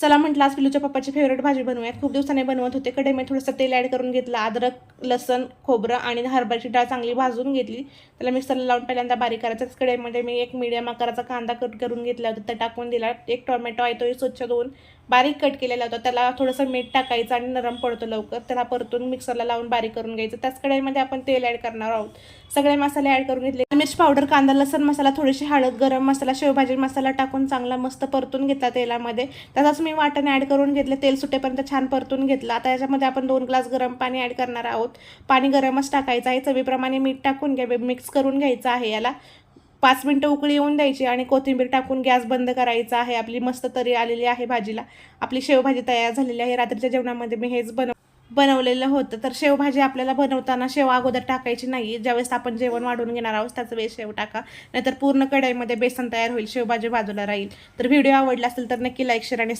चला म्हटलं आज पिलूच्या पप्पाची फेवरेट भाजी बनवूयात. खूप दिवसांनी बनवत होते. कढईमध्ये थोडंसं तेल ॲड करून घेतलं. अद्रक, लसण, खोबरं आणि हरभऱ्याची डाळ चांगली भाजून घेतली. त्याला मिक्सरला लावून पहिल्यांदा बारीक करायचं. कढईमध्ये मी एक मीडियम आकाराचा कांदा कट करून घेतला होता, ते टाकून दिला. एक टोमॅटो आहे तोही स्वच्छ धुवून बारीक कट केलेला होता. त्याला थोडंसं मीठ टाकायचं आणि नरम पडतो लवकर. त्याला परतून मिक्सरला लावून बारीक करून घ्यायचं. त्याच कढईमध्ये आपण तेल ॲड करणार आहोत. सगळे मसाले ॲड करून घेतले. मिर्च पावडर, कांदा लसण मसाला, थोडीशी हळद, गरम मसाला, शेवभाजी मसाला टाकून चांगला मस्त परतून घेतला तेलामध्ये. त्याचाच मी वाटण ॲड करून घेतले. तेल सुटेपर्यंत छान परतून घेतलं. आता याच्यामध्ये आपण 2 ग्लास गरम पाणी ॲड करणार आहोत. पाणी गरमच टाकायचं आहे. चवीप्रमाणे मीठ टाकून मिक्स करून घ्यायचं आहे. याला 5 मिनिटं उकळी येऊन द्यायची आणि कोथिंबीर टाकून गॅस बंद करायचा आहे. आपली मस्त तरी आलेली आहे भाजीला. आपली शेवभाजी तयार झालेली आहे. रात्रीच्या जेवणामध्ये मी हेच बनवलेलं होतं. तर शेवभाजी आपल्याला बनवताना शेव अगोदर टाकायची नाही. ज्यावेळेस आपण जेवण वाढून घेणार आहोत त्याच वेळेस शेव टाका, नाहीतर पूर्ण कढईमध्ये बेसन तयार होईल, शेवभाजी बाजूला राहील. तर व्हिडिओ आवडला असेल तर नक्की लाईक, शेअर आणि